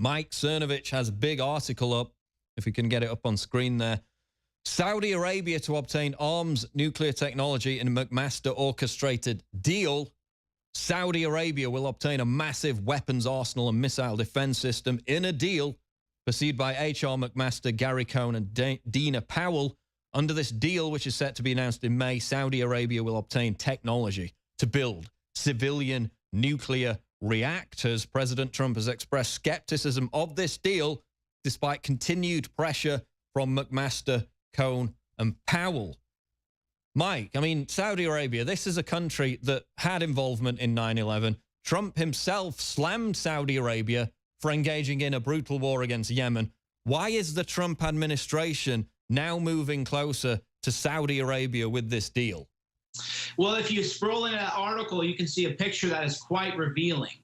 Mike Cernovich has a big article up, if we can get it up on screen there. Saudi Arabia to obtain arms nuclear technology in McMaster orchestrated deal. Saudi Arabia will obtain a massive weapons arsenal and missile defense system in a deal pursued by H.R. McMaster, Gary Cohn, and Dina Powell. Under this deal, which is set to be announced in May, Saudi Arabia will obtain technology to build civilian nuclear reactors. President Trump has expressed skepticism of this deal despite continued pressure from McMaster, Cohn, and Powell. Mike, I mean, Saudi Arabia, this is a country that had involvement in 9/11. Trump himself slammed Saudi Arabia for engaging in a brutal war against Yemen. Why is the Trump administration now moving closer to Saudi Arabia with this deal? Well, if you scroll into that article, you can see a picture that is quite revealing.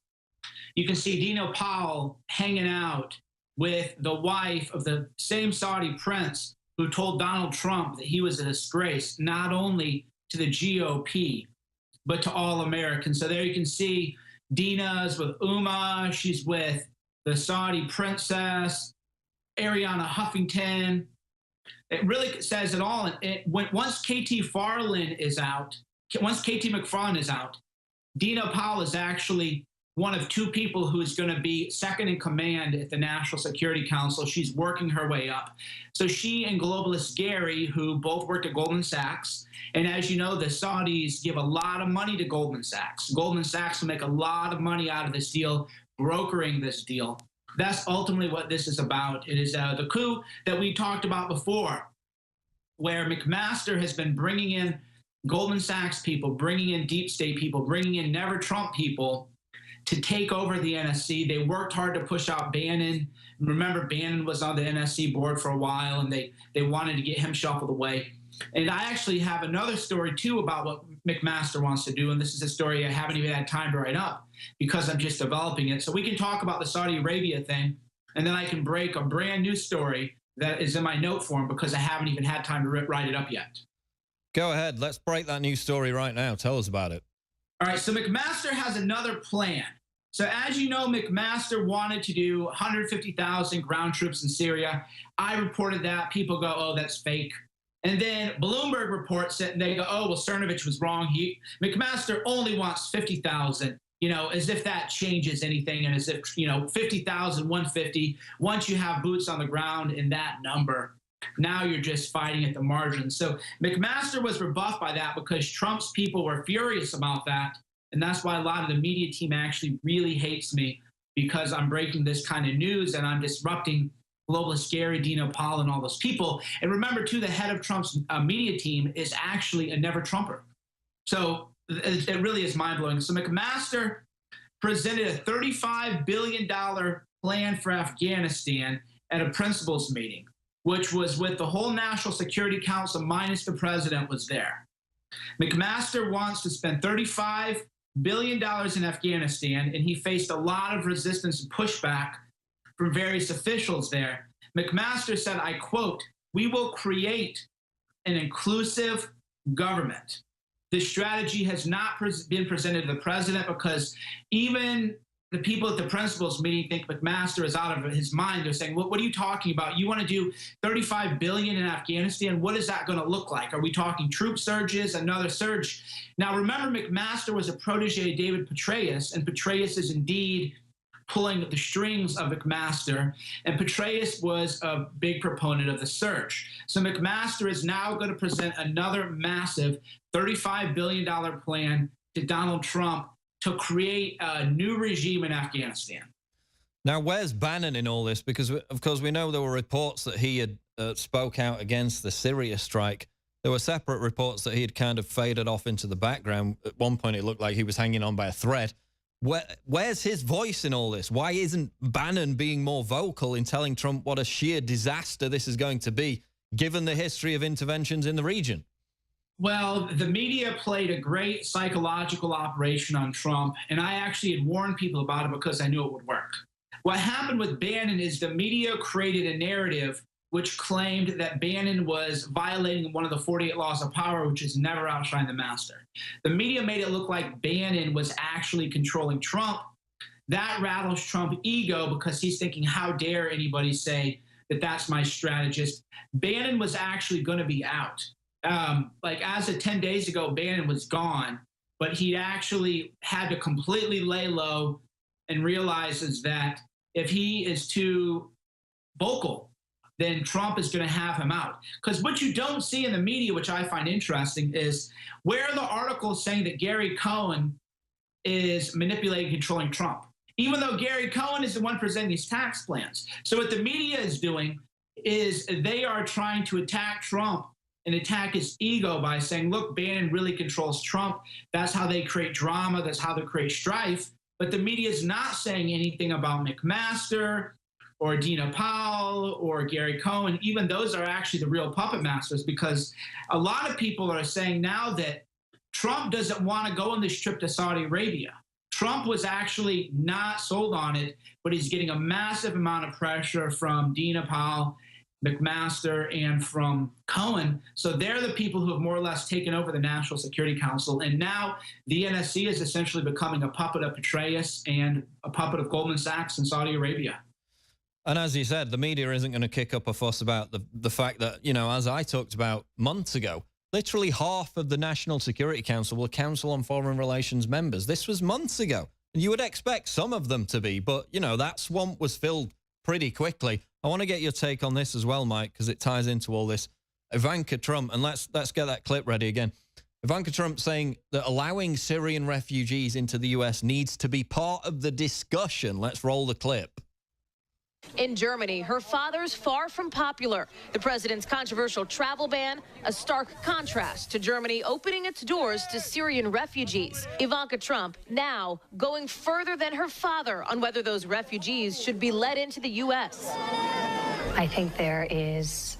You can see Dina Powell hanging out with the wife of the same Saudi prince who told Donald Trump that he was a disgrace, not only to the GOP, but to all Americans. So there you can see Dina's with Uma, she's with the Saudi princess, Ariana Huffington. It really says it all. Once KT McFarlane is out, Dina Powell is actually one of two people who is going to be second in command at the National Security Council. She's working her way up. So she and globalist Gary, who both worked at Goldman Sachs, and as you know, the Saudis give a lot of money to Goldman Sachs. Goldman Sachs will make a lot of money out of this deal, brokering this deal. That's ultimately what this is about. It is the coup that we talked about before, where McMaster has been bringing in Goldman Sachs people, bringing in deep state people, bringing in never Trump people to take over the NSC. They worked hard to push out Bannon. Remember, Bannon was on the NSC board for a while, and they wanted to get him shuffled away. And I actually have another story, too, about what McMaster wants to do, and this is a story I haven't even had time to write up because I'm just developing it. So we can talk about the Saudi Arabia thing, and then I can break a brand new story that is in my note form because I haven't even had time to write it up yet. Go ahead. Let's break that news story right now. Tell us about it. All right, so McMaster has another plan. So as you know, McMaster wanted to do 150,000 ground troops in Syria. I reported that. People go, oh, that's fake. And then Bloomberg reports it, and they go, oh, well, Cernovich was wrong. McMaster only wants 50,000, you know, as if that changes anything, and as if, 50,000, 150, once you have boots on the ground in that number, now you're just fighting at the margins. So McMaster was rebuffed by that because Trump's people were furious about that. And that's why a lot of the media team actually really hates me, because I'm breaking this kind of news and I'm disrupting globalist Gary, Dina Powell, and all those people. And remember, too, the head of Trump's media team is actually a never Trumper. So it really is mind-blowing. So McMaster presented a $35 billion plan for Afghanistan at a principals meeting, which was with the whole National Security Council minus the president was there. McMaster wants to spend $35 billion in Afghanistan, and he faced a lot of resistance and pushback from various officials there. McMaster said, I quote, "We will create an inclusive government." This strategy has not been presented to the president because even the people at the principals meeting think McMaster is out of his mind. They're saying, what are you talking about? You want to do $35 billion in Afghanistan? What is that going to look like? Are we talking troop surges, another surge? Now, remember, McMaster was a protege of David Petraeus, and Petraeus is indeed pulling the strings of McMaster, and Petraeus was a big proponent of the surge. So McMaster is now going to present another massive $35 billion plan to Donald Trump to create a new regime in Afghanistan. Now, where's Bannon in all this? Because, of course, we know there were reports that he had spoke out against the Syria strike. There were separate reports that he had kind of faded off into the background. At one point, it looked like he was hanging on by a thread. Where's his voice in all this? Why isn't Bannon being more vocal in telling Trump what a sheer disaster this is going to be, given the history of interventions in the region? Well, the media played a great psychological operation on Trump, and I actually had warned people about it because I knew it would work. What happened with Bannon is the media created a narrative which claimed that Bannon was violating one of the 48 laws of power, which is never outshine the master. The media made it look like Bannon was actually controlling Trump. that rattles Trump's ego because he's thinking, how dare anybody say that that's my strategist. Bannon was actually going to be out. Like as of 10 days ago, Bannon was gone, but he actually had to completely lay low and realizes that if he is too vocal, then Trump is going to have him out. Because what you don't see in the media, which I find interesting, is where are the articles saying that Gary Cohn is manipulating, controlling Trump, even though Gary Cohn is the one presenting these tax plans. So what the media is doing is they are trying to attack Trump and attack his ego by saying, look, Bannon really controls Trump. That's how they create drama. That's how they create strife. But the media is not saying anything about McMaster or Dina Powell or Gary Cohn. Even those are actually the real puppet masters, because a lot of people are saying now that Trump doesn't want to go on this trip to Saudi Arabia. Trump was actually not sold on it, but he's getting a massive amount of pressure from Dina Powell, McMaster, and from Cohen. So they're the people who have more or less taken over the National Security Council. And now the NSC is essentially becoming a puppet of Petraeus and a puppet of Goldman Sachs in Saudi Arabia. And as you said, the media isn't going to kick up a fuss about the fact that, you know, as I talked about months ago, literally half of the National Security Council were Council on Foreign Relations members. This was months ago. And you would expect some of them to be, but, you know, that swamp was filled pretty quickly. I want to get your take on this as well, Mike, because it ties into all this. Ivanka Trump, and let's get that clip ready again. Ivanka Trump saying that allowing Syrian refugees into the U.S. needs to be part of the discussion. Let's roll the clip. In Germany, her father's far from popular. The president's controversial travel ban, a stark contrast to Germany opening its doors to Syrian refugees. Ivanka Trump now going further than her father on whether those refugees should be let into the U.S. I think there is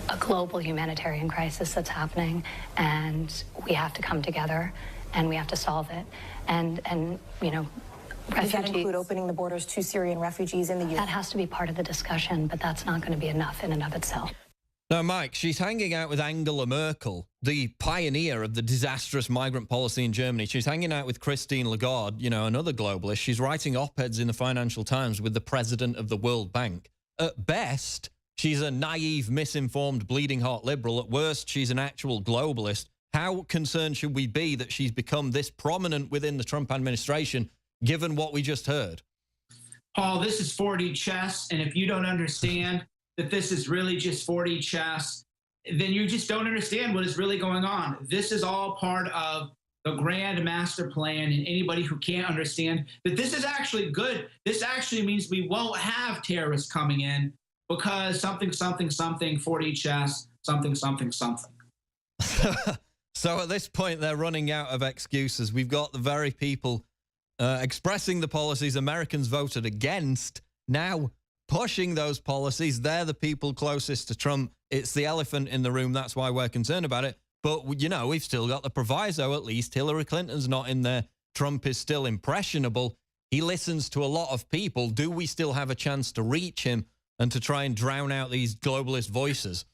a global humanitarian crisis that's happening, and we have to come together and we have to solve it. And you know, does that include opening the borders to Syrian refugees in the U.S.? That has to be part of the discussion, but that's not going to be enough in and of itself. Now, Mike, she's hanging out with Angela Merkel, the pioneer of the disastrous migrant policy in Germany. She's hanging out with Christine Lagarde, you know, another globalist. She's writing op-eds in the Financial Times with the president of the World Bank. At best, she's a naive, misinformed, bleeding heart liberal. At worst, she's an actual globalist. How concerned should we be that she's become this prominent within the Trump administration, given what we just heard? Paul, this is 4D chess, and if you don't understand that this is really just 4D chess, then you just don't understand what is really going on. This is all part of the grand master plan, and anybody who can't understand that this is actually good. This actually means we won't have terrorists coming in because something, something, something, 4D chess, something, something, something. So at this point, they're running out of excuses. We've got the very people expressing the policies Americans voted against, now pushing those policies. They're the people closest to Trump. It's the elephant in the room. That's why we're concerned about it. But, you know, we've still got the proviso, at least. Hillary Clinton's not in there. Trump is still impressionable. He listens to a lot of people. Do we still have a chance to reach him and to try and drown out these globalist voices?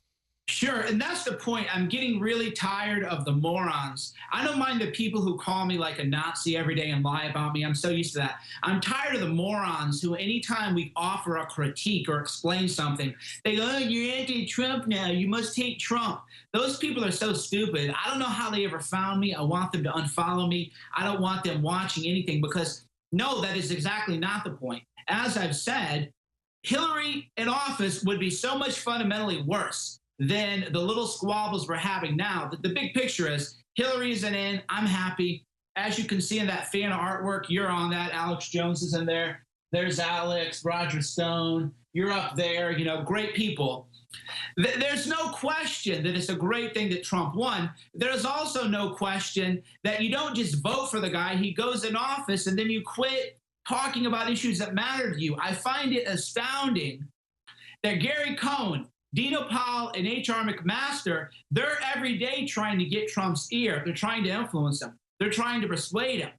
Sure, and that's the point. I'm getting really tired of the morons. I don't mind the people who call me like a Nazi every day and lie about me. I'm so used to that. I'm tired of the morons who anytime we offer a critique or explain something, they go, oh, you're anti-Trump now. You must hate Trump. Those people are so stupid. I don't know how they ever found me. I want them to unfollow me. I don't want them watching anything because, no, that is exactly not the point. As I've said, Hillary in office would be so much fundamentally worse than the little squabbles we're having now. The big picture is Hillary isn't in. I'm happy. As you can see in that fan artwork, you're on that. Alex Jones is in there. There's Alex, Roger Stone. You're up there. You know, great people. There's no question that it's a great thing that Trump won. There's also no question that you don't just vote for the guy. He goes in office and then you quit talking about issues that matter to you. I find it astounding that Gary Cohn, Dina Powell, and H.R. McMaster, they're every day trying to get Trump's ear. They're trying to influence him. They're trying to persuade him.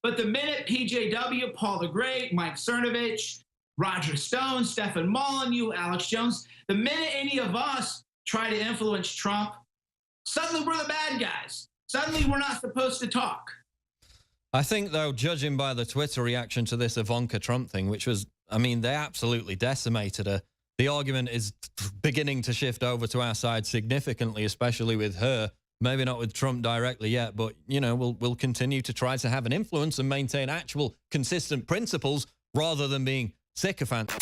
But the minute PJW, Paul the Great, Mike Cernovich, Roger Stone, Stefan Molyneux, Alex Jones, the minute any of us try to influence Trump, suddenly we're the bad guys. Suddenly we're not supposed to talk. I think, though, judging by the Twitter reaction to this Ivanka Trump thing, which was, I mean, they absolutely decimated her. The argument is beginning to shift over to our side significantly, especially with her. Maybe not with Trump directly yet, but, you know, we'll continue to try to have an influence and maintain actual consistent principles rather than being sycophants.